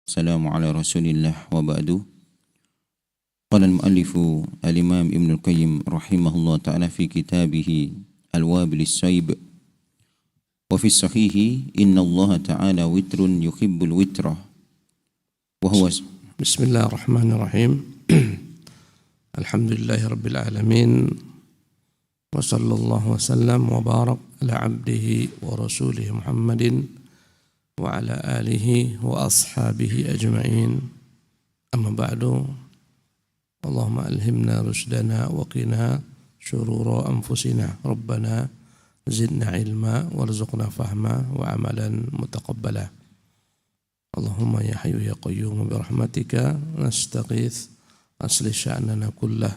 السلام على رسول الله وبعد. قال المؤلف الإمام ابن القيم رحمه الله تعالى في كتابه الوابل الصيب وفي الصحيح إن الله تعالى وتر يحب الوتر وهو بسم الله الرحمن الرحيم الحمد لله رب العالمين وصلى الله وسلم وبارك على عبده ورسوله محمد وعلى آله وأصحابه أجمعين أما بعد اللهم ألهمنا رشدنا وقنا شرور أنفسنا ربنا زدنا علما وارزقنا فهما وعملا متقبلا اللهم يا حي يا قيوم برحمتك نستغيث أصلح شأننا كله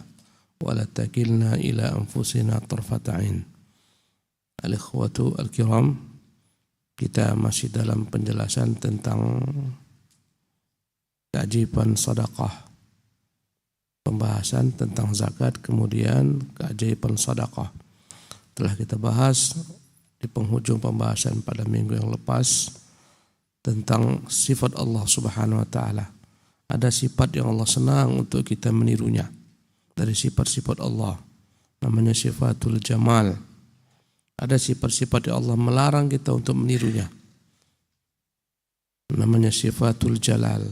ولا تكلنا إلى أنفسنا طرفة عين. Al-ikhwatu al-kiram, kita masih dalam penjelasan tentang keajaiban sedekah. Pembahasan tentang zakat, kemudian keajaiban sedekah. Telah kita bahas di penghujung pembahasan pada minggu yang lepas tentang sifat Allah Subhanahu wa taala. Ada sifat yang Allah senang untuk kita menirunya. Dari sifat-sifat Allah namanya sifatul jamal. Ada sifat-sifat yang Allah melarang kita untuk menirunya, namanya sifatul jalal.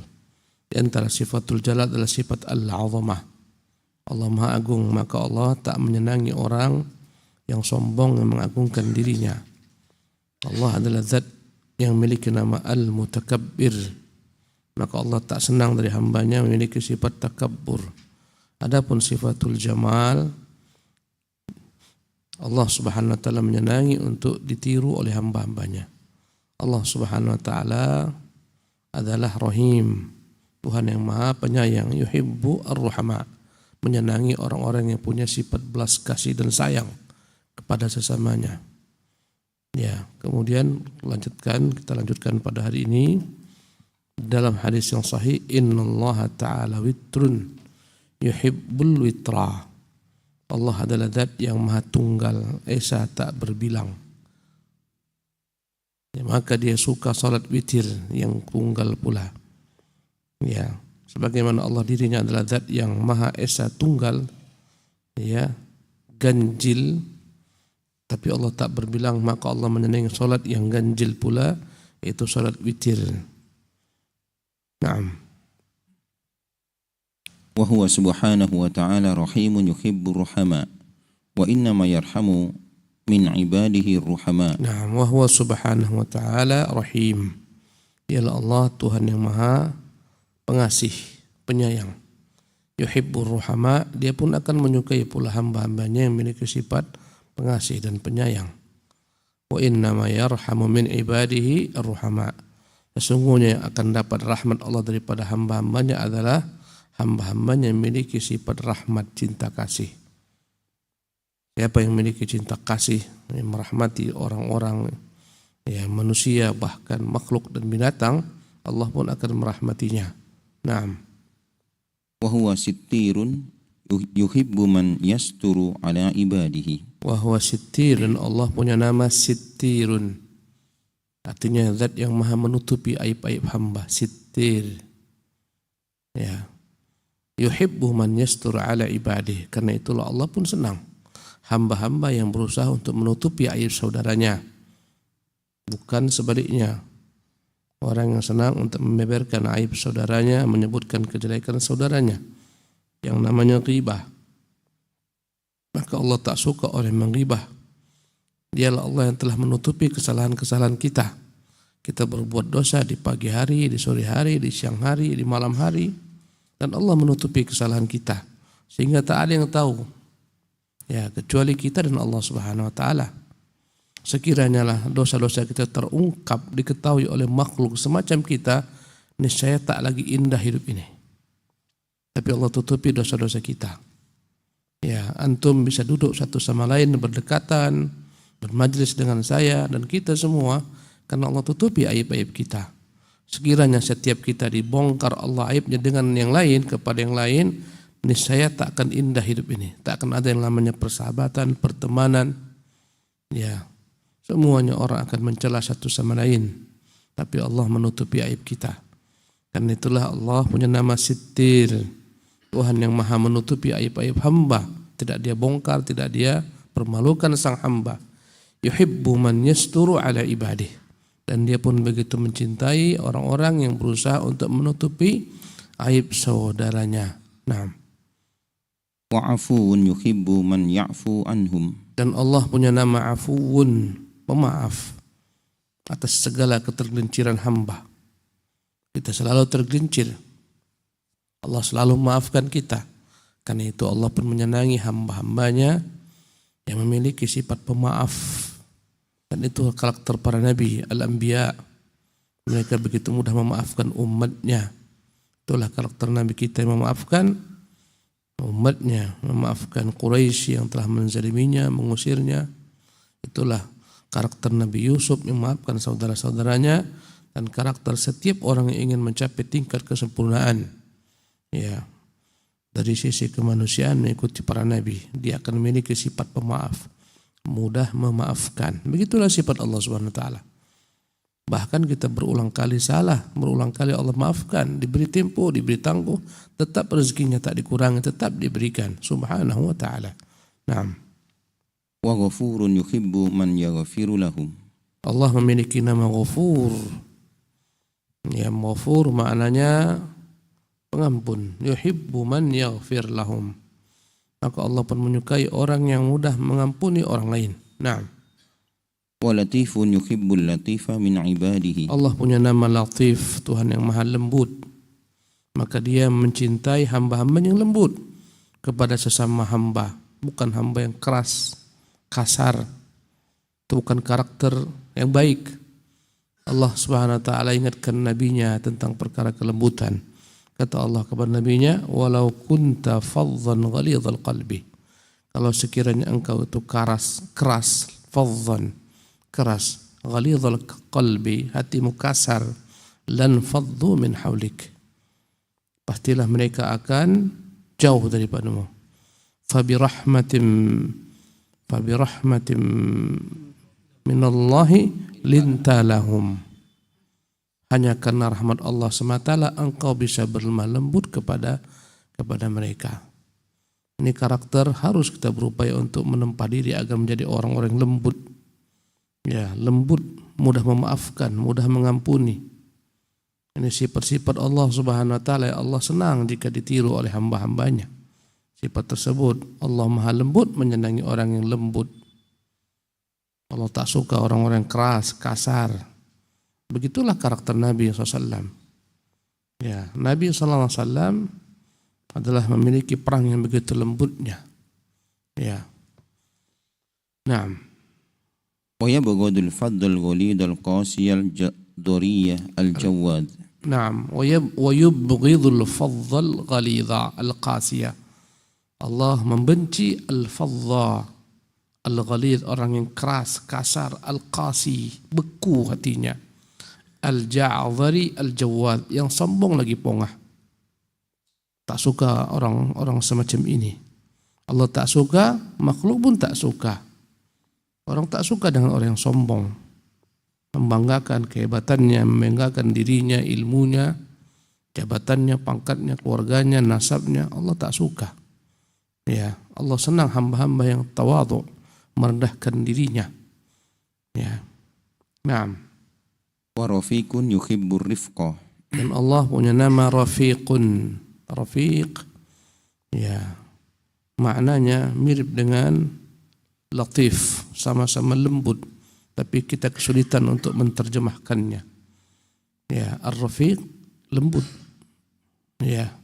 Di antara sifatul jalal adalah sifat al-azamah. Allah Maha Agung, maka Allah tak menyenangi orang yang sombong yang mengagungkan dirinya. Allah adalah zat yang memiliki nama al-mutakabbir, maka Allah tak senang dari hambanya memiliki sifat takabbur. Adapun sifatul jamal, Allah Subhanahu wa taala menyenangi untuk ditiru oleh hamba-hambanya. Allah Subhanahu wa taala adalah Rahim, Tuhan yang Maha Penyayang, yuhibbu ar-ruhama, menyenangi orang-orang yang punya sifat belas kasih dan sayang kepada sesamanya. Ya, kemudian kita lanjutkan pada hari ini dalam hadis yang sahih, innallaha ta'ala witrun yuhibbul witra. Allah adalah zat yang maha tunggal, esa tak berbilang. Ya, maka dia suka salat witir yang tunggal pula. Ya, sebagaimana Allah dirinya adalah zat yang maha esa tunggal, ya, ganjil, tapi Allah tak berbilang, maka Allah menyenangi salat yang ganjil pula, yaitu salat witir. Naam. وهو سبحانه وتعالى رحيم يحب الرحماء وإنما يرحم من عباده الرحماء. Nah, وهو سبحانه وتعالى رحيم. Ialah Allah Tuhan yang Maha Pengasih, Penyayang. Yuhibbur ruhama, dia pun akan menyukai pula hamba-hambanya yang memiliki sifat pengasih dan penyayang. Wa innama yarhamu min ibadihi ar-ruhama. Sesungguhnya yang akan dapat rahmat Allah daripada hamba-hambanya adalah hamba-hambanya yang memiliki sifat rahmat, cinta kasih. Siapa yang memiliki cinta kasih, yang merahmati orang-orang, ya, manusia, bahkan makhluk dan binatang, Allah pun akan merahmatinya. Naam. وهو ستير يحب من يستر على عباده. Wahwa sittirun, Allah punya nama sittirun. Artinya zat yang maha menutupi aib-aib hamba, sittir. Ya. Yuhibbu man yastur ala ibadih. Karena itulah Allah pun senang hamba-hamba yang berusaha untuk menutupi aib saudaranya. Bukan sebaliknya. Orang yang senang untuk membeberkan aib saudaranya, menyebutkan kejelekan saudaranya, yang namanya ghibah. Maka Allah tak suka orang yang menghibah. Dialah Allah yang telah menutupi kesalahan-kesalahan kita. Kita berbuat dosa di pagi hari, di sore hari, di siang hari, di malam hari. Dan Allah menutupi kesalahan kita sehingga tak ada yang tahu, ya, kecuali kita dan Allah Subhanahu wa taala. Sekiranya lah dosa-dosa kita terungkap, diketahui oleh makhluk semacam kita, niscaya tak lagi indah hidup ini. Tapi Allah tutupi dosa-dosa kita. Ya, antum bisa duduk satu sama lain berdekatan, bermajlis dengan saya dan kita semua karena Allah tutupi aib-aib kita. Sekiranya setiap kita dibongkar Allah aibnya dengan yang lain kepada yang lain, niscaya tak akan indah hidup ini. Tak akan ada yang namanya persahabatan, pertemanan. Ya, semuanya orang akan mencela satu sama lain. Tapi Allah menutupi aib kita. Karena itulah Allah punya nama Sittir, Tuhan yang maha menutupi aib-aib hamba. Tidak dia bongkar, tidak dia permalukan sang hamba. Yuhibbu man yasturu ala ibadih. Dan dia pun begitu mencintai orang-orang yang berusaha untuk menutupi aib saudaranya. Nah. Wa afuun yuhibbu man ya'fu anhum. Dan Allah punya nama Afuun, pemaaf atas segala ketergelinciran hamba. Kita selalu tergelincir. Allah selalu memaafkan kita. Karena itu Allah pun menyenangi hamba-hambanya yang memiliki sifat pemaaf. Dan itu karakter para nabi, al-anbiya. Mereka begitu mudah memaafkan umatnya. Itulah karakter nabi kita yang memaafkan umatnya, memaafkan Quraisy yang telah menzaliminya, mengusirnya. Itulah karakter Nabi Yusuf yang memaafkan saudara-saudaranya, dan karakter setiap orang yang ingin mencapai tingkat kesempurnaan. Ya, dari sisi kemanusiaan mengikuti para nabi, dia akan memiliki sifat pemaaf, mudah memaafkan. Begitulah sifat Allah Subhanahu wa taala. Bahkan kita berulang kali salah, berulang kali Allah maafkan, diberi tempo, diberi tangguh, tetap rezekinya tak dikurangi, tetap diberikan Subhanahu wa taala. Naam. Wa ghafurun yuhibbu man yaghfiru lahum. Allah memiliki nama Ghafur. Ya, Ghafur maknanya pengampun. Yuhibbu man yaghfir lahum. Maka Allah pun menyukai orang yang mudah mengampuni orang lain. Naam. Wa latifun yuhibbul latifa min ibadihi. Allah punya nama Latif, Tuhan yang maha lembut. Maka dia mencintai hamba-hamba yang lembut kepada sesama hamba. Bukan hamba yang keras, kasar. Itu bukan karakter yang baik. Allah Subhanahu wa taala ingatkan nabinya tentang perkara kelembutan. Kata Allah kepada nabinya, "Walau kunta faddan ghalidhal qalbi." Kalau sekiranya engkau itu keras, faddan, keras, ghalidhal qalbi, hatimu kasar, lan faddu min haulik. Pastilah mereka akan jauh daripadamu. Fabirahmatim minallahi lintalahum. Hanya karena rahmat Allah semata engkau bisa berlemah lembut kepada mereka. Ini karakter harus kita berupaya untuk menempa diri agar menjadi orang-orang lembut. Ya, lembut, mudah memaafkan, mudah mengampuni. Ini sifat-sifat Allah Subhanahu wa taala. Allah senang jika ditiru oleh hamba-hambanya. Sifat tersebut, Allah maha lembut, menyenangi orang yang lembut. Allah tak suka orang-orang keras, kasar. Begitulah karakter Nabi SAW. Ya, Nabi SAW adalah memiliki perang yang begitu lembutnya. Ya. Naam. Wa yabghadul faddal ghalidal qasiyal doriyah al-jawad. Naam. Wa yubghidul faddal ghalidha al-qasiyah. Allah membenci al-fadda, al-ghalidh, orang yang keras, kasar, al-qasi, beku hatinya. Al-ja'dhari al-jawad, yang sombong lagi pongah. Tak suka orang semacam ini. Allah tak suka, makhluk pun tak suka. Orang tak suka dengan orang yang sombong, membanggakan kehebatannya, membanggakan dirinya, ilmunya, jabatannya, pangkatnya, keluarganya, nasabnya. Allah tak suka. Ya, Allah senang hamba-hamba yang tawadhu, merendahkan dirinya. Ya. Naam. Wa rafiqun yuhibbur rifqa. Dan Allah punya nama Rafiqun. Rafiq, ya, maknanya mirip dengan Latif, sama-sama lembut, tapi kita kesulitan untuk menerjemahkannya. Ya, Ar-Rafiq lembut. Ya.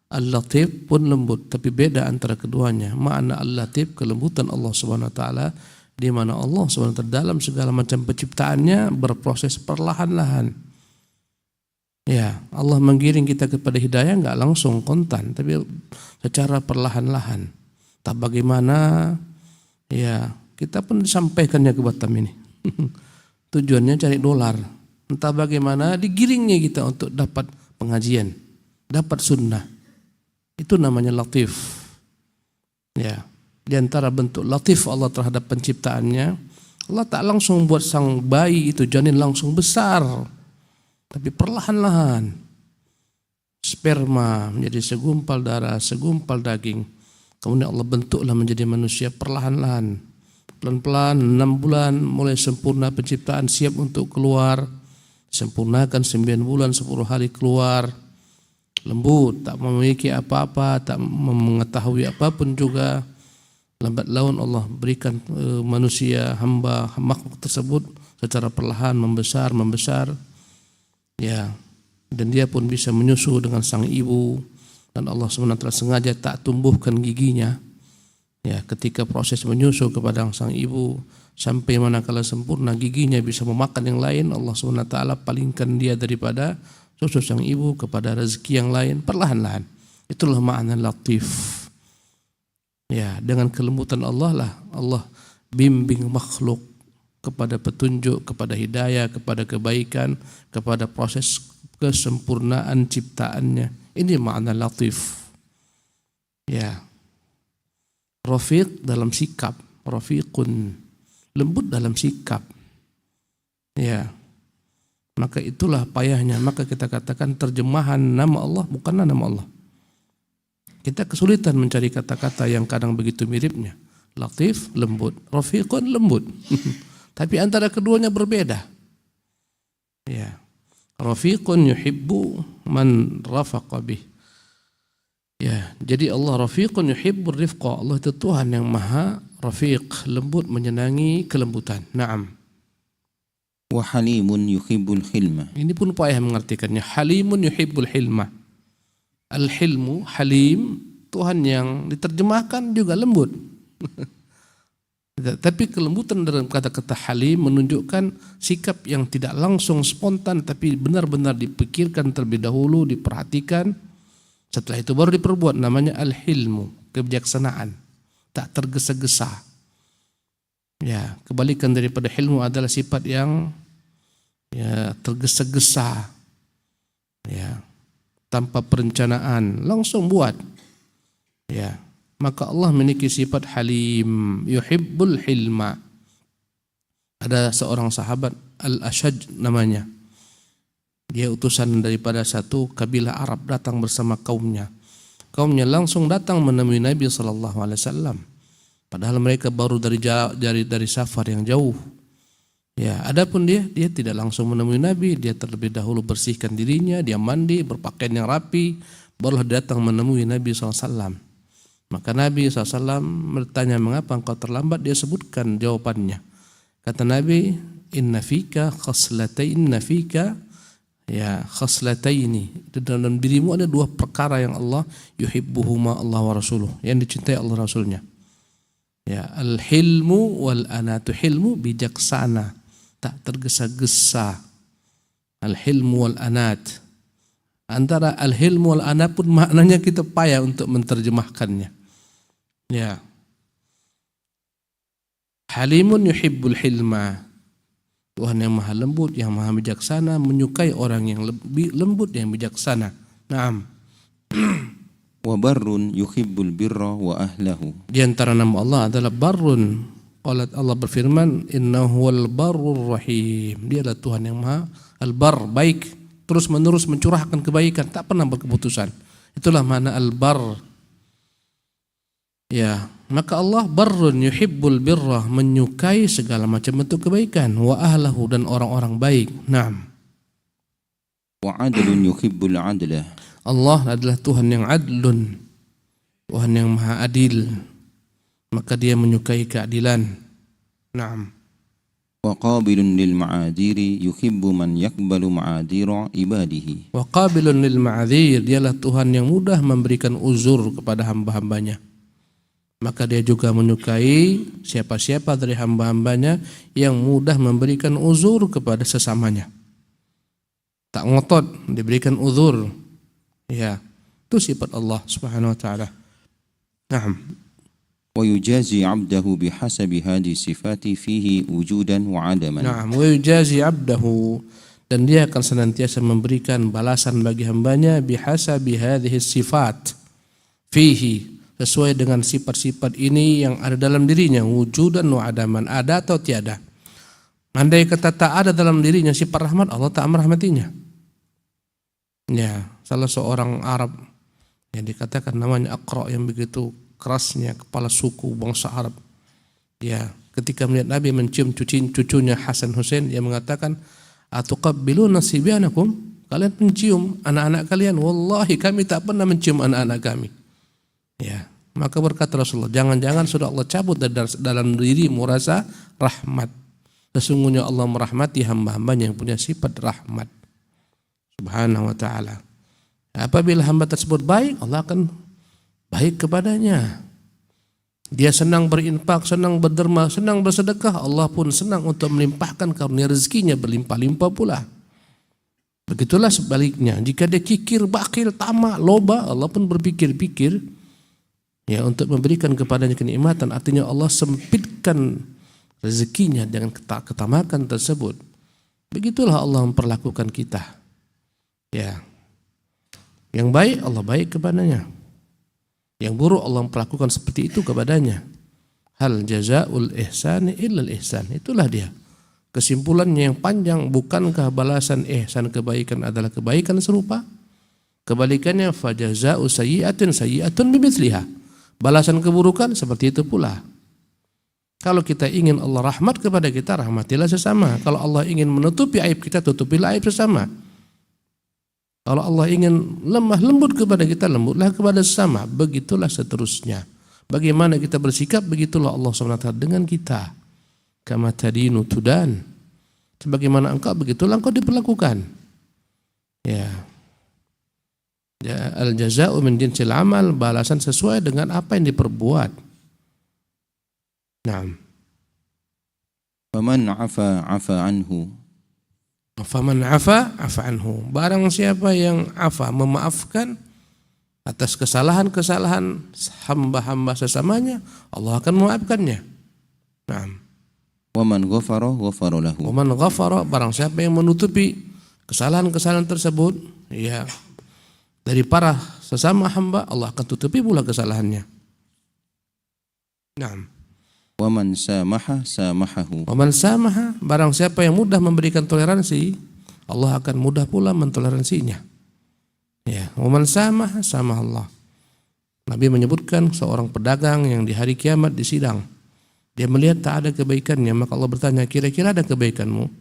Al-Latif pun lembut, tapi beda antara keduanya. Makna Al-Latif, kelembutan Allah Subhanahu wa taala, di mana Allah Subhanahu wa taala dalam segala macam penciptaannya berproses perlahan-lahan. Ya, Allah menggiring kita kepada hidayah enggak langsung kontan, tapi secara perlahan-lahan. Tak bagaimana, ya, kita pun disampaikannya ke Batam ini. Tujuannya cari dolar. Entah bagaimana digiringnya kita untuk dapat pengajian, dapat sunnah. Itu namanya latif. Ya, di antara bentuk latif Allah terhadap penciptaannya, Allah tak langsung buat sang bayi itu janin langsung besar, tapi perlahan-lahan. sperma menjadi segumpal darah, segumpal daging. Kemudian Allah bentuklah menjadi manusia perlahan-lahan. Pelan-pelan 6 bulan mulai sempurna penciptaan, siap untuk keluar. Sempurnakan 9 bulan 10 hari keluar. Lembut, tak memiliki apa-apa, tak mengetahui apapun juga. Lambat laun Allah berikan manusia, hamba, makhluk tersebut secara perlahan membesar. Ya, dan dia pun bisa menyusu dengan sang ibu, dan Allah SWT sengaja tak tumbuhkan giginya. Ya, ketika proses menyusu kepada sang ibu sampai manakala sempurna giginya bisa memakan yang lain, Allah SWT palingkan dia daripada susu sang ibu kepada rezeki yang lain perlahan-lahan. Itulah makna latif. Ya, dengan kelembutan Allah lah Allah bimbing makhluk kepada petunjuk, kepada hidayah, kepada kebaikan, kepada proses kesempurnaan ciptaannya. Ini makna latif. Ya. Rafiq dalam sikap, rafiqun, lembut dalam sikap. Ya. Maka itulah payahnya. Maka kita katakan terjemahan nama Allah bukanlah nama Allah. Kita kesulitan mencari kata-kata yang kadang begitu miripnya. Latif, lembut. Rafiqun, lembut. Tapi antara keduanya berbeda. Ya. Rafiqun yuhibbu man rafaqa bih. Ya, jadi Allah rafiqun yuhibbur rifqa. Allah itu Tuhan yang maha rafiq, lembut, menyenangi kelembutan. Naam. Wa halimun yuhibbul hilma. Ini pun payah mengartikannya. Halimun yuhibbul hilma. Al-hilmu, halim, Tuhan yang diterjemahkan juga lembut. Tapi kelembutan dalam kata-kata halim menunjukkan sikap yang tidak langsung spontan, tapi benar-benar dipikirkan terlebih dahulu, diperhatikan. Setelah itu baru diperbuat. Namanya al-hilmu, kebijaksanaan, tak tergesa-gesa. Ya, kebalikan daripada hilmu adalah sifat yang ya tergesa-gesa. Ya, tanpa perencanaan, langsung buat. Ya, maka Allah memiliki sifat halim, yuhibbul hilma. Ada seorang sahabat Al-Ashaj namanya. Dia utusan daripada satu kabilah Arab datang bersama kaumnya. Kaumnya langsung datang menemui Nabi SAW. Padahal mereka baru dari safar yang jauh. Ya, adapun dia tidak langsung menemui Nabi, dia terlebih dahulu bersihkan dirinya, dia mandi, berpakaian yang rapi, barulah datang menemui Nabi SAW. Maka Nabi SAW bertanya, mengapa engkau terlambat? Dia sebutkan jawabannya. Kata Nabi, inna fika khaslataini. Di dalam dirimu ada 2 perkara yang Allah yuhibbuhuma Allah wa rasuluh, yang dicintai Allah Rasulnya. Ya, al-hilmu wal anatu. Hilmu bijaksana, tak tergesa-gesa. Al-hilmu wal anat. Antara al-hilmu wal anat pun maknanya kita payah untuk menerjemahkannya. Ya. Halimun yuhibbul hilma. Tuhan yang maha lembut, yang maha bijaksana, menyukai orang yang lebih lembut, yang bijaksana. Naam. Wa barrun yuhibbul birra wa ahlahu. Di antara nama Allah adalah barrun. Allah berfirman, innahu wal barrur rahim. Dia adalah Tuhan yang maha al-bar, baik, terus menerus mencurahkan kebaikan, tak pernah berkeputusan. Itulah makna al-bar. Ya, maka Allah barrun yuhibbul birra, menyukai segala macam bentuk kebaikan, wa ahlahu, dan orang-orang baik. Naam. Wa adlun yuhibbul adlah. Allah adalah Tuhan yang adlun, Tuhan yang maha adil, maka dia menyukai keadilan. Naam. Wa qabilun lil ma'adiri yuhibbu man yakbalu ma'adira ibadihi. Wa qabilun lil ma'adhir, dialah Tuhan yang mudah memberikan uzur kepada hamba-hambanya. Maka dia juga menyukai siapa-siapa dari hamba-hambanya yang mudah memberikan uzur kepada sesamanya. Tak ngotot, diberikan uzur. Ya, itu sifat Allah Subhanahu wa taala. Naam. Wa yujazi 'abdahu bihasabi hadhihi sifati fihi wujudan wa 'adaman. Naam, wa yujazi 'abdahu, dan dia akan senantiasa memberikan balasan bagi hambanya bihasabi hadhihi sifat fihi, sesuai dengan sifat-sifat ini yang ada dalam dirinya, wujudan wa 'adaman, ada atau tiada. Andai kata tak ada dalam dirinya sifat rahmat, Allah tak merahmatinya. Ya, salah seorang Arab yang dikatakan namanya Aqra yang begitu kerasnya kepala suku bangsa Arab. Ya, ketika melihat Nabi mencium cucunya Hasan Hussein, dia mengatakan, "Atuqabbiluna sibyanakum?" Kalian mencium anak-anak kalian? Wallahi kami tak pernah mencium anak-anak kami. Ya, maka berkata Rasulullah, jangan-jangan sudah Allah cabut dalam dirimu rasa rahmat. Sesungguhnya Allah merahmati hamba-hambanya yang punya sifat rahmat. Subhanahu wa ta'ala. Apabila hamba tersebut baik, Allah akan baik kepadanya. Dia senang berinfak, senang berderma, senang bersedekah, Allah pun senang untuk melimpahkan karunia rezekinya berlimpah-limpah pula. Begitulah sebaliknya, jika dia kikir, bakhil, tamak, loba, Allah pun berpikir-pikir ya untuk memberikan kepadanya kenikmatan. Artinya Allah sempitkan rezekinya dengan ketamakan tersebut. Begitulah Allah memperlakukan kita. Ya, yang baik Allah baik kepadanya, yang buruk Allah memperlakukan seperti itu kepadanya. Hal jazaul ihsani illal ihsan. Itulah dia. Kesimpulannya yang panjang, bukankah balasan ihsan kebaikan adalah kebaikan serupa? Kebalikannya fajaza'u sayyi'atun bimithliha. Balasan keburukan seperti itu pula. Kalau kita ingin Allah rahmat kepada kita, rahmatilah sesama. Kalau Allah ingin menutupi aib kita, tutupilah aib sesama. Kalau Allah ingin lemah lembut kepada kita, lembutlah kepada sesama. Begitulah seterusnya. Bagaimana kita bersikap, begitulah Allah SWT dengan kita. Kama tadinu tudan. Sebagaimana engkau, begitulah engkau diperlakukan. Ya. Ya, al-jaza'u min jinsil amal, balasan sesuai dengan apa yang diperbuat. Naam. Faman afa anhu. Faman afa anhu. Barang siapa yang afa, memaafkan atas kesalahan-kesalahan hamba-hamba sesamanya, Allah akan memaafkannya. Naam. Waman ghafara lahu. Waman ghafara, barang siapa yang menutupi kesalahan-kesalahan tersebut, ya, dari para sesama hamba, Allah akan tutupi pula kesalahannya. Naam. Waman samahahu. Waman samaha, barang siapa yang mudah memberikan toleransi, Allah akan mudah pula mentoleransinya. Ya, waman samaha Allah. Nabi menyebutkan seorang pedagang yang di hari kiamat di sidang, dia melihat tak ada kebaikannya, maka Allah bertanya, kira-kira ada kebaikanmu?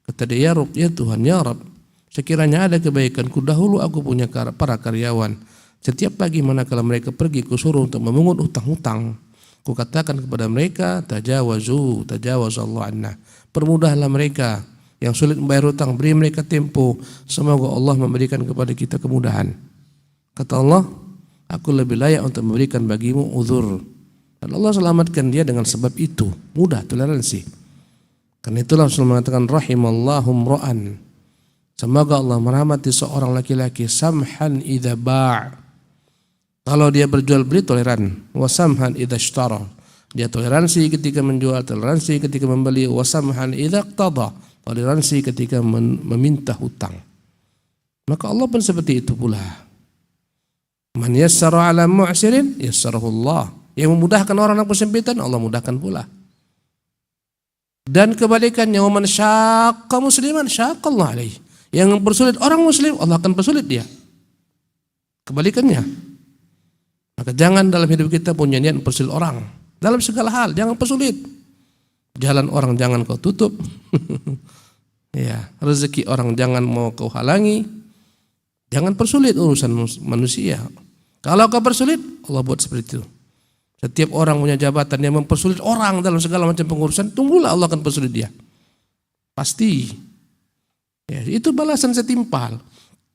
Kata dia, ya Rabb, ya Tuhan, ya Rabb, sekiranya ada kebaikanku, dahulu aku punya para karyawan. Setiap pagi manakala mereka pergi, kusuruh untuk memungut hutang-hutang. Ku katakan kepada mereka, tajawazallahu anna. Permudahlah mereka yang sulit membayar hutang, beri mereka tempo. Semoga Allah memberikan kepada kita kemudahan. Kata Allah, aku lebih layak untuk memberikan bagimu uzur. Dan Allah selamatkan dia dengan sebab itu. Mudah, toleransi. Karena itulah Rasulullah mengatakan, rahimallahu mra'an. Semoga Allah merahmati seorang laki-laki samhan idza ba'. Kalau dia berjual beli, toleran. Wasamhan idza ishtara. Dia toleransi ketika menjual, toleransi ketika membeli. Wasamhan idza iqtada. Toleransi ketika meminta hutang. Maka Allah pun seperti itu pula. Man yassara ala mu'sirin yassarahu Allah. Yang memudahkan orang yang kesempitan, Allah mudahkan pula. Dan kebalikannya, waman syaqqa musliman syaqqallahu alaihi. Yang mempersulit orang muslim, Allah akan persulit dia. Kebalikannya. Maka jangan dalam hidup kita punya niat mempersulit orang. Dalam segala hal, jangan persulit. Jalan orang jangan kau tutup. Ya, rezeki orang jangan mau kau halangi. Jangan persulit urusan manusia. Kalau kau persulit, Allah buat seperti itu. Setiap orang punya jabatan yang mempersulit orang dalam segala macam pengurusan, tunggulah Allah akan persulit dia. Pasti. Ya, itu balasan setimpal.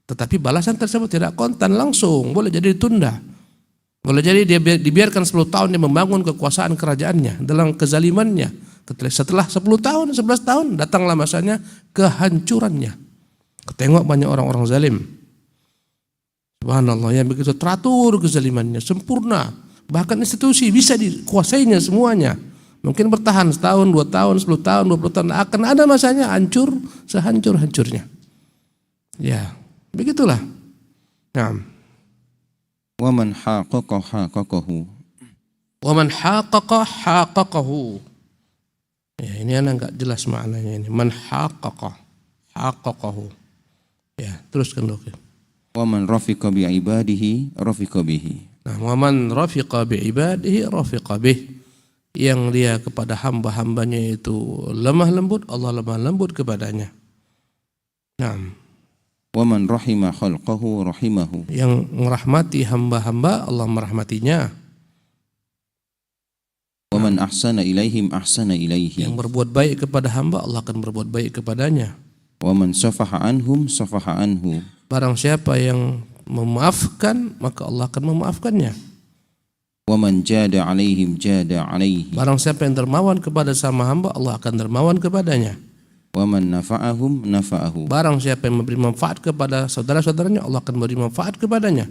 Tetapi balasan tersebut tidak kontan langsung, boleh jadi ditunda. Boleh jadi dia dibiarkan 10 tahun dia membangun kekuasaan kerajaannya dalam kezalimannya. Setelah 10 tahun, 11 tahun datanglah masanya kehancurannya. Ketengok banyak orang-orang zalim. Subhanallah, yang begitu teratur kezalimannya, sempurna. Bahkan institusi bisa dikuasainya semuanya. Mungkin bertahan setahun, 2 tahun, 10 tahun, 20 tahun. Akan ada masanya hancur sehancur-hancurnya. Ya, begitulah. Nah. Waman haqaqahu. Waman haqaqahu. Ya, ini anak enggak jelas maknanya ini. Man haqaqahu. Ya, teruskan dulu. Wa man rafiqa bi ibadihi rafiqa bihi. Nah, waman rafiqa bi ibadihi rafiqa bih. Yang dia kepada hamba-hambanya itu lemah lembut, Allah lemah lembut kepadanya. Nah, Wa man rahima khalqahu rahimahu. yang merahmati hamba-hamba, Allah merahmatinya. Wa man ahsana ilaihim ahsana ilaihi. Yang berbuat baik kepada hamba, Allah akan berbuat baik kepadanya. Wa man safaha anhum safaha anhu. Barang siapa yang memaafkan, maka Allah akan memaafkannya. Wa man jada alaihim jada alaihi. Barang siapa yang dermawan kepada sama hamba, Allah akan dermawan kepadanya. Wa man nafa'ahum nafa'ahu. Barang siapa yang memberi manfaat kepada saudara-saudaranya, Allah akan beri manfaat kepadanya.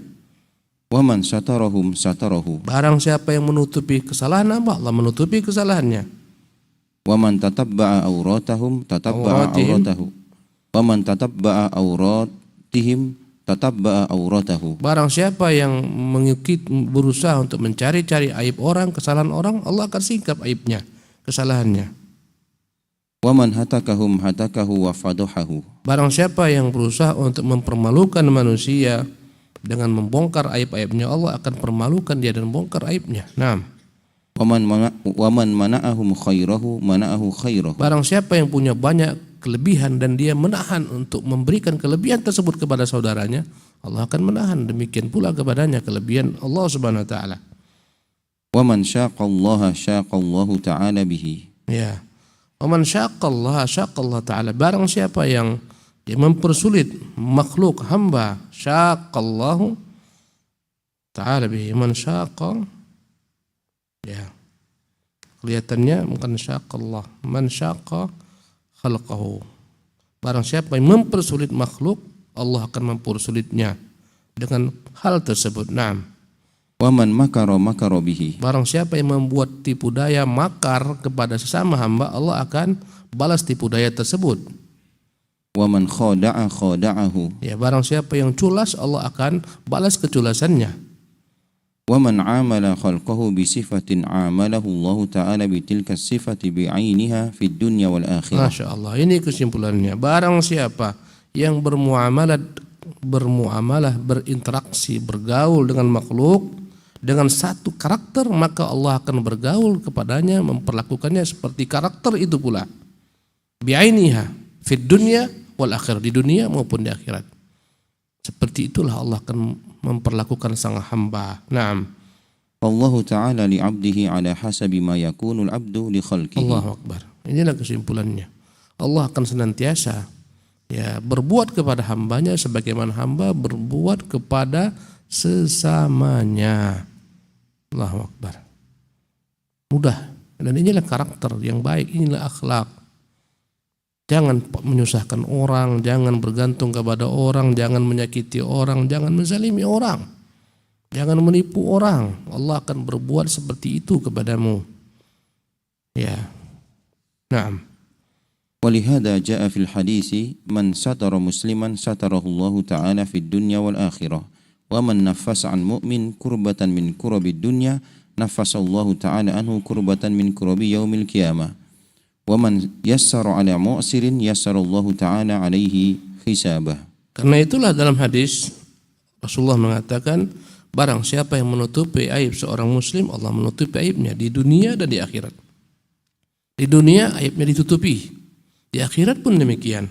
Wa man satarahum satarahu. Barang siapa yang menutupi kesalahan hamba, Allah menutupi kesalahannya. Wa man tatabba'a auratahum tatabba'a Auratihim. auratahu. Wa man tatabba'a auratihim tatabba'a auratahu. Barang siapa yang berusaha untuk mencari-cari aib orang, kesalahan orang, Allah akan singkap aibnya, kesalahannya. Wa man hatakahum hatakahu wa fadahahu. Barang siapa yang berusaha untuk mempermalukan manusia dengan membongkar aib-aibnya, Allah akan permalukan dia dan membongkar aibnya. Nah, Wa man mana'ahum khairahu mana'ahu khairahu. barang siapa yang punya banyak kelebihan dan dia menahan untuk memberikan kelebihan tersebut kepada saudaranya, Allah akan menahan demikian pula kepadanya kelebihan Allah Subhanahu wa taala. Wa man syaqallaha syaqallahu ta'ala bihi. Ya. Wa man syaqallaha syaqallahu taala. Barang siapa yang dia mempersulit makhluk hamba, syaqallahu taala bihi. Man syaqa, ya, kelihatannya bukan syaqallah, man syaqa khalqahu. Barang siapa yang mempersulit makhluk, Allah akan mempersulitnya dengan hal tersebut. Naam. Wa man makara makara bihi. Barang siapa yang membuat tipu daya makar kepada sesama hamba, Allah akan balas tipu daya tersebut. Wa man khada'a khada'ahu. Ya, barang siapa yang culas, Allah akan balas keculasannya. Wa man 'amala khalqahu bi sifatin 'amalahu Allah ta'ala bi tilka sifati bi 'ainiha fid dunya wal akhirah. Masya Allah, ini kesimpulannya. Barang siapa yang bermuamalah, berinteraksi, bergaul dengan makhluk dengan satu karakter, maka Allah akan bergaul kepadanya, memperlakukannya seperti karakter itu pula. Bi 'ainiha fid dunya wal akhirah, di dunia maupun di akhirat. Seperti itulah Allah akan memperlakukan sang hamba. Naam. Allah ta'ala li 'abdihi 'ala hasabi ma yakunu al-'abdu li khalqihi. Allahu Akbar. Inilah kesimpulannya. Allah akan senantiasa ya berbuat kepada hambanya sebagaimana hamba berbuat kepada sesamanya. Allahu Akbar. Mudah. Dan inilah karakter yang baik, inilah akhlak. Jangan menyusahkan orang, jangan bergantung kepada orang, jangan menyakiti orang, jangan menzalimi orang, jangan menipu orang. Allah akan berbuat seperti itu kepadamu. Ya. Naam. Walihada ja'a fil hadisi man satara musliman satarahu Allah ta'ala fid dunya wal akhirah. Wa man naffasa an mu'min kurbatan min kurabi dunya naffasa Allah ta'ala anhu kurbatan min kurabi yaumil qiyamah. Wa man yassara ala mu'sirin yassara Allah ta'ala alaihi hisabah. Karena itulah dalam hadis Rasulullah mengatakan, barang siapa yang menutupi aib seorang muslim, Allah menutupi aibnya di dunia dan di akhirat. Di dunia aibnya ditutupi, di akhirat pun demikian.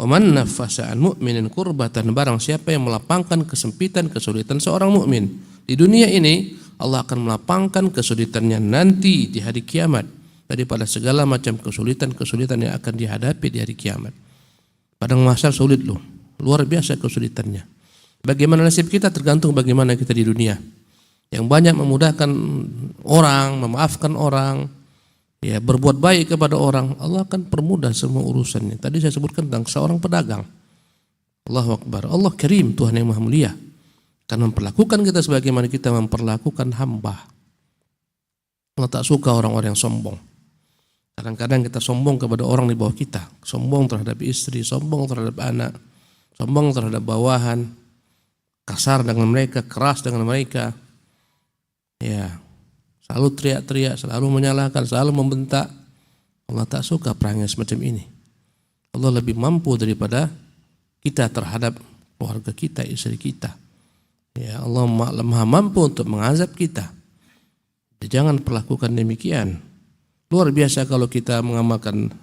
Wa man naffasa an mu'minin kurbatan, barang siapa yang melapangkan kesempitan, kesulitan seorang mukmin di dunia ini, Allah akan melapangkan kesulitannya nanti di hari kiamat daripada segala macam kesulitan-kesulitan yang akan dihadapi di hari kiamat. Padang mahsyar sulit loh, luar biasa kesulitannya. Bagaimana nasib kita tergantung bagaimana kita di dunia. Yang banyak memudahkan orang, memaafkan orang, ya berbuat baik kepada orang, Allah akan permudah semua urusannya. Tadi saya sebutkan tentang seorang pedagang. Allahu Akbar. Allah Karim, Tuhan yang Maha Mulia, akan memperlakukan kita sebagaimana kita memperlakukan hamba. Allah tak suka orang-orang yang sombong. Kadang-kadang kita sombong kepada orang di bawah kita, sombong terhadap istri, sombong terhadap anak, sombong terhadap bawahan, kasar dengan mereka, keras dengan mereka, ya, selalu teriak-teriak, selalu menyalahkan, selalu membentak. Allah tak suka perangai semacam ini. Allah lebih mampu daripada kita terhadap keluarga kita, istri kita. Ya, Allah Maha mampu untuk mengazab kita. Jangan perlakukan demikian. Luar biasa kalau kita mengamalkan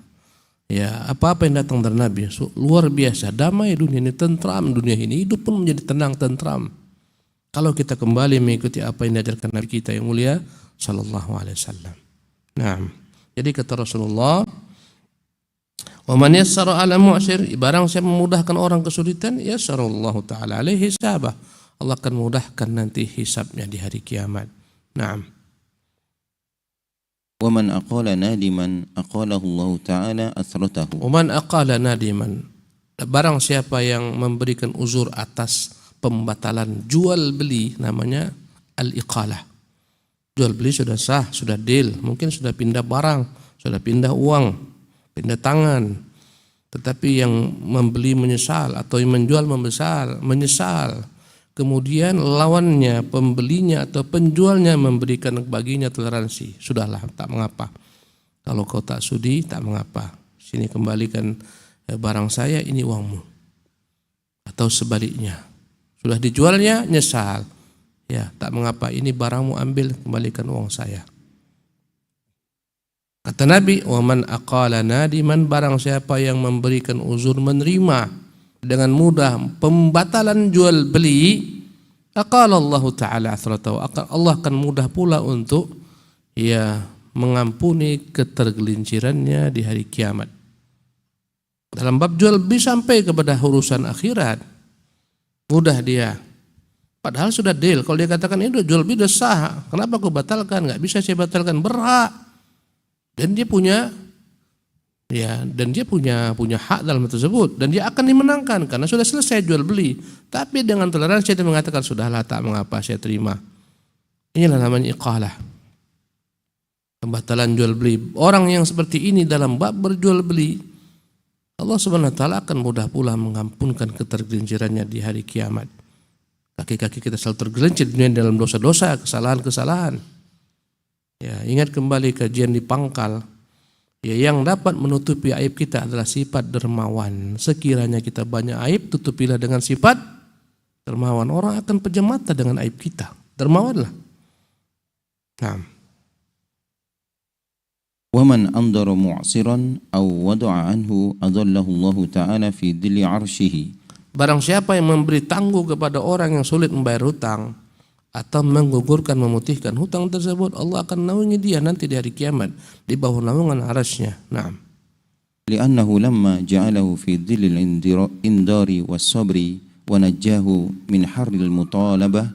ya apa-apa yang datang dari Nabi. Luar biasa, damai dunia ini, tentram dunia ini, hidup pun menjadi tenang, tentram. Kalau kita kembali mengikuti apa yang diajarkan Nabi kita yang mulia sallallahu alaihi wasallam. Nah, jadi kata Rasulullah, "Wa man yassara 'ala mu'sir", barang siapa memudahkan orang kesulitan, yassarallahu taala alaihi hisabah. Allah akan mudahkan nanti hisabnya di hari kiamat. Naam. Wa man aqala nadiman aqalahu Allah taala asratahu. Wa man aqala nadiman, barang siapa yang memberikan uzur atas pembatalan jual beli, namanya al-iqalah. Jual beli sudah sah, sudah deal, mungkin sudah pindah barang, sudah pindah uang, pindah tangan. Tetapi yang membeli menyesal atau yang menjual menyesal. Kemudian lawannya, pembelinya atau penjualnya memberikan baginya toleransi. Sudahlah, tak mengapa. Kalau kau tak sudi, tak mengapa. Sini kembalikan barang saya, ini uangmu. Atau sebaliknya. Sudah dijualnya, nyesal. Ya, tak mengapa, ini barangmu, ambil, kembalikan uang saya. Kata Nabi, "Wa man aqala nadiman", barang siapa yang memberikan uzur, menerima dengan mudah pembatalan jual beli, aqala Allah taala athratahu, Allah akan mudah pula untuk ya mengampuni ketergelincirannya di hari kiamat. Dalam bab jual beli sampai kepada urusan akhirat, mudah dia. Padahal sudah deal. Kalau dia katakan ini jual beli sudah sah, kenapa aku batalkan? Enggak bisa saya batalkan, berhak. Dan dia punya hak dalam hal tersebut, dan dia akan dimenangkan karena sudah selesai jual beli. Tapi dengan toleransi dia mengatakan, sudahlah, tak mengapa, saya terima. Inilah namanya iqalah, pembatalan jual beli. Orang yang seperti ini dalam bab berjual beli, Allah Subhanahu wa taala akan mudah pula mengampunkan ketergelincirannya di hari kiamat. Kaki-kaki kita selalu tergelincir dunia dalam dosa-dosa, kesalahan-kesalahan. Ya, ingat kembali kajian di Pangkal. Ya, yang dapat menutupi aib kita adalah sifat dermawan. Sekiranya kita banyak aib, tutupilah dengan sifat dermawan. Orang akan pejam mata dengan aib kita. Dermawanlah. Nah. Wa man andara mu'siran aw wada'a anhu adallahu Allah taala fi dhilli 'arsyihi. Barang siapa yang memberi tangguh kepada orang yang sulit membayar hutang atau menggugurkan, memutihkan hutang tersebut, Allah akan naungi dia nanti di hari kiamat di bawah naungan arasy-Nya. Naam. Li'annahu lamma ja'alahu fi dhillil indari was-sabri wa najjahu min harril mutalabah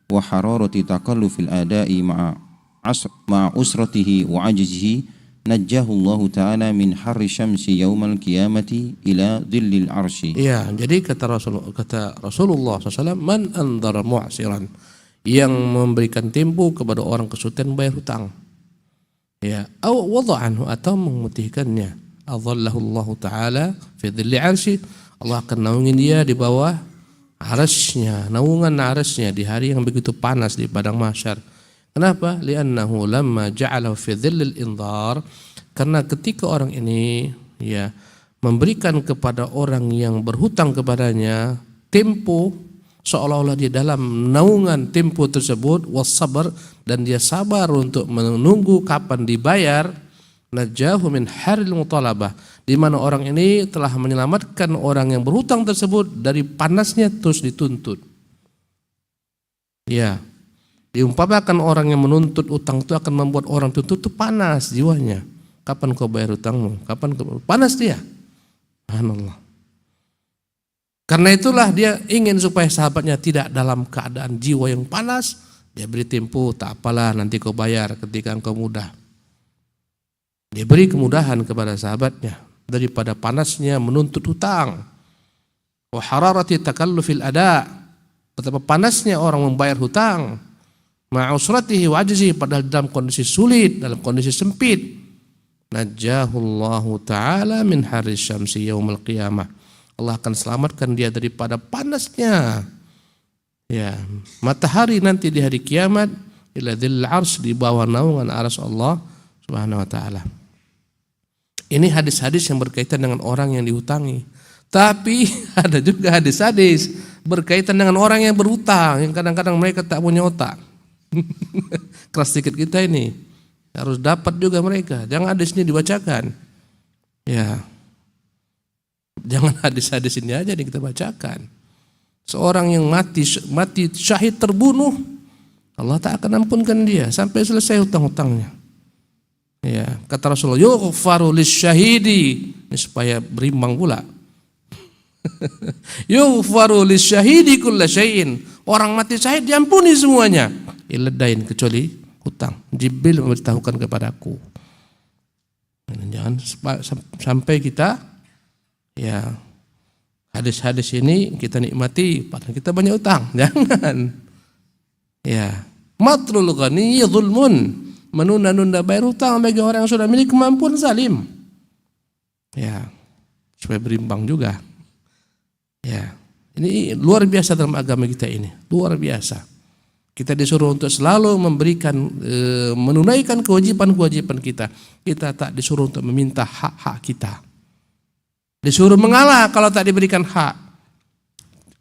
wa hararati takallufil ada'i ma'a usratihi wa ajzihi, najjahu Allah taala min harri syamsi yaumal qiyamati ila dhillil arsy. Ya, jadi kata Rasulullah SAW, man andara mu'siran, yang memberikan tempo kepada orang kesulitan bayar hutang, ya, atau wada'anhu, atau memutihkannya, adhallahu Allah taala fi dhilli arsy, Allah akan naungi dia di bawah arasy-Nya, naungan arasy-Nya di hari yang begitu panas di padang mahsyar. Kenapa? Li'annahu lamma ja'alahu fi dhillil indar, karena ketika orang ini ya memberikan kepada orang yang berhutang kepadanya tempo, seolah-olah dia dalam naungan tempo tersebut, wassabar, dan dia sabar untuk menunggu kapan dibayar, najahu min haril mutalabah, di mana orang ini telah menyelamatkan orang yang berhutang tersebut dari panasnya terus dituntut. Ya, diumpamakan orang yang menuntut utang itu akan membuat orang tuntut itu panas jiwanya. Kapan kau bayar hutangmu? Kapan kau? Panas dia. Subhanallah. Karena itulah dia ingin supaya sahabatnya tidak dalam keadaan jiwa yang panas. Dia beri tempo, tak apalah, nanti kau bayar ketika engkau mudah. Dia beri kemudahan kepada sahabatnya daripada panasnya menuntut hutang. Wa hararati takallufil ada, betapa panasnya orang membayar hutang. Ma'usratihi wa ajzihi, padahal dalam kondisi sulit, dalam kondisi sempit. Najjahullahu ta'ala min harri syamsi yaumil qiyamah. Allah akan selamatkan dia daripada panasnya ya matahari nanti di hari kiamat, ila dhil arsy, di bawah naungan arsy Allah Subhanahu wa taala. Ini hadis-hadis yang berkaitan dengan orang yang dihutangi. Tapi ada juga hadis-hadis berkaitan dengan orang yang berutang, yang kadang-kadang mereka tak punya otak. Keras sedikit kita ini. Harus dapat juga mereka. Jangan hadis ini dibacakan. Ya. Jangan hadis-hadis ini aja yang kita bacakan. Seorang yang mati syahid terbunuh, Allah tak akan ampunkan dia sampai selesai hutang-hutangnya. Ya, kata Rasulullah, yughfaru lisyahidi. Ini supaya berimbang pula. Yughfaru lisyahidi kulla syai'in. Orang mati syahid diampuni semuanya. Illa dain, kecuali hutang. Jibril memberitahukan kepadaku. Jangan sampai kita ya hadis-hadis ini kita nikmati padahal kita banyak utang. Jangan. Ya, matrul ghani zulmun. Menunda-nunda bayar hutang bagi orang yang sudah memiliki kemampuan zalim. Ya, supaya berimbang juga. Ya, ini luar biasa dalam agama kita ini, luar biasa. Kita disuruh untuk selalu memberikan, menunaikan kewajiban-kewajiban kita. Kita tak disuruh untuk meminta hak-hak kita. Disuruh mengalah kalau tak diberikan hak.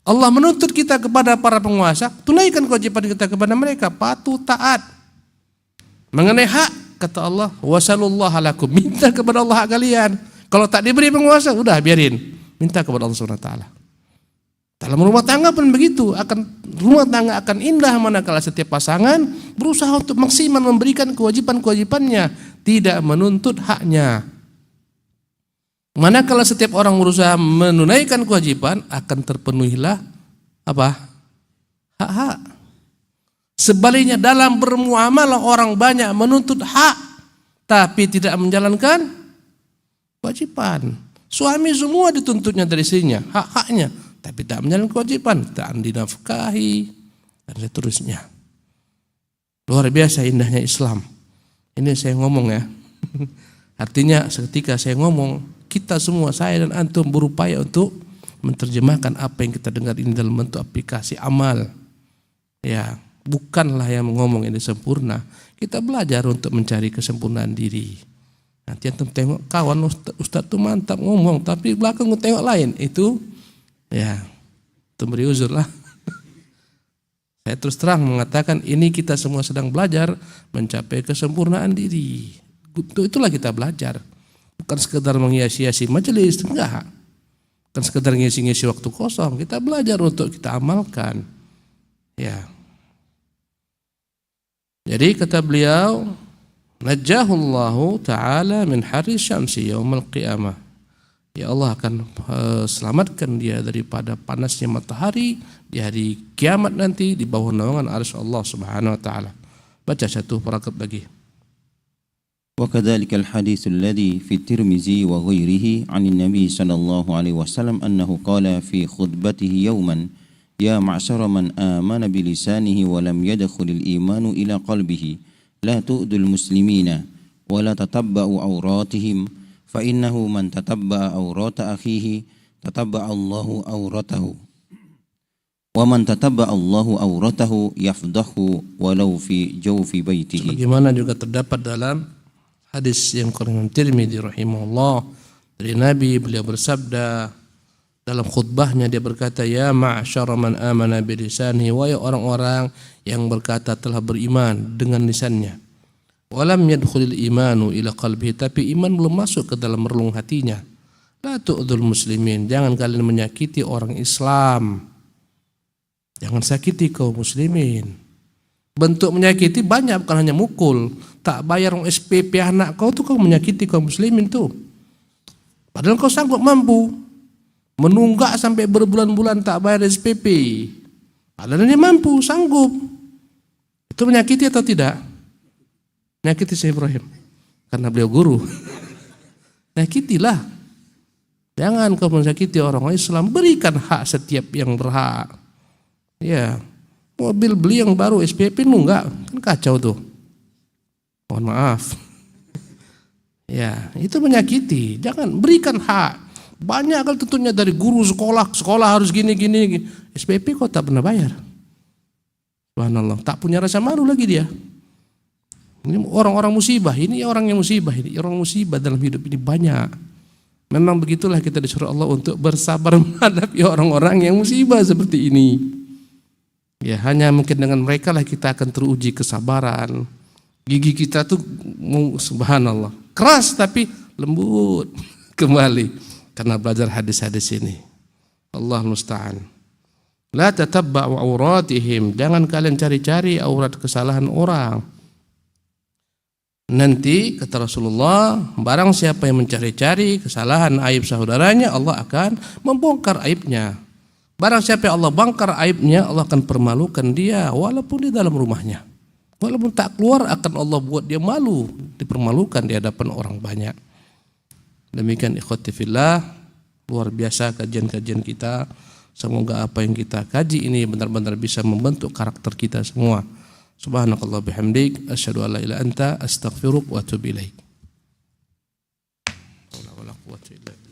Allah menuntut kita kepada para penguasa, tunaikan kewajiban kita kepada mereka, patuh taat. Mengenai hak, kata Allah, wasallallahu lakum, minta kepada Allah hak kalian. Kalau tak diberi penguasa, udah biarin, minta kepada Allah SWT. Dalam rumah tangga pun begitu, rumah tangga akan indah manakala setiap pasangan berusaha untuk maksimal memberikan kewajiban-kewajibannya, tidak menuntut haknya. Manakala setiap orang berusaha menunaikan kewajiban, akan terpenuhilah apa? Hak-hak. Sebaliknya dalam bermuamalah orang banyak menuntut hak tapi tidak menjalankan kewajiban. Suami semua dituntutnya dari istrinya, hak-haknya, tapi tak menjalankan kewajiban, tak dinafkahi dan seterusnya. Luar biasa indahnya Islam. Ini saya ngomong ya. Artinya ketika saya ngomong, kita semua, saya dan antum berupaya untuk menerjemahkan apa yang kita dengar ini dalam bentuk aplikasi amal. Ya. Bukanlah yang ngomong ini sempurna. Kita belajar untuk mencari kesempurnaan diri. Nanti antum tengok kawan Ustaz tuh mantap ngomong, tapi belakang tengok lain. Itu ya, itu beri uzur lah. Saya terus terang mengatakan ini kita semua sedang belajar mencapai kesempurnaan diri. Itulah kita belajar. Bukan sekedar menghiasi-hiasi majelis, enggak. Bukan sekedar ngisi-ngisi waktu kosong. Kita belajar untuk kita amalkan. Ya. Jadi kata beliau, najahullahu ta'ala min harri syamsi yaumal qiyamah. Ya Allah akan selamatkan dia daripada panasnya matahari di hari kiamat nanti di bawah naungan arsy Allah Subhanahu wa taala. Baca satu paragraf lagi. وكذلك الحديث الذي في الترمذي وغيره عن النبي صلى الله عليه وسلم أنه قال في خطبته يوما يا معشر من آمن بلسانه ولم يدخل الإيمان إلى قلبه لا تؤذوا المسلمين ولا تتبعوا عوراتهم فإنه من تتبع عورات أخيه تتبع الله عورته ومن تتبع الله عورته يفضحه ولو في جوف بيته. Sebagaimana juga terdapat dalam hadis yang Imam Tirmidzi rahimahullah dari Nabi, beliau bersabda dalam khutbahnya, dia berkata, ya ma'syara man amana bilisanihi, wahai orang-orang yang berkata telah beriman dengan lisannya. Walam yadkhulil imanu ila qalbihi, tapi iman belum masuk ke dalam relung hatinya. La tu'dzul muslimin, jangan kalian menyakiti orang Islam. Jangan sakiti kaum muslimin. Bentuk menyakiti banyak, bukan hanya mukul. Tak bayar SPP anak kau tuh kau menyakiti kaum muslimin tuh. Padahal kau sanggup mampu. Menunggak sampai berbulan-bulan tak bayar SPP. Padahal dia mampu, sanggup. Itu menyakiti atau tidak? Menyakiti Syekh Ibrahim. Karena beliau guru. Nyakitilah. Jangan kau menyakiti orang Islam. Berikan hak setiap yang berhak. Ya, mobil beli yang baru SPP nunggak. Kan kacau tuh. Mohon maaf. Ya, itu menyakiti. Jangan, berikan hak. Banyak kali tentunya dari guru sekolah harus gini. SPP kok tak pernah bayar. Subhanallah, tak punya rasa malu lagi dia. Ini orang-orang musibah, ini orang yang musibah, ini orang musibah dalam hidup ini banyak. Memang begitulah kita disuruh Allah untuk bersabar menghadapi orang-orang yang musibah seperti ini. Ya, hanya mungkin dengan mereka lah kita akan teruji kesabaran. Gigi kita tuh subhanallah keras tapi lembut kembali karena belajar hadis-hadis ini. Allah musta'an. La tatabba'u auratihim, jangan kalian cari-cari aurat kesalahan orang. Nanti kata Rasulullah, barang siapa yang mencari-cari kesalahan aib saudaranya, Allah akan membongkar aibnya. Barang siapa yang Allah bongkar aibnya, Allah akan permalukan dia walaupun di dalam rumahnya. Walaupun tak keluar, akan Allah buat dia malu, dipermalukan di hadapan orang banyak. Demikian ikhwati fillah, luar biasa kajian-kajian kita. Semoga apa yang kita kaji ini benar-benar bisa membentuk karakter kita semua. Subhanakallah bihamdik, asyhadu an la ilaha illa anta, astaghfiruka wa atubu ilaik. La haula wala quwwata illa billah.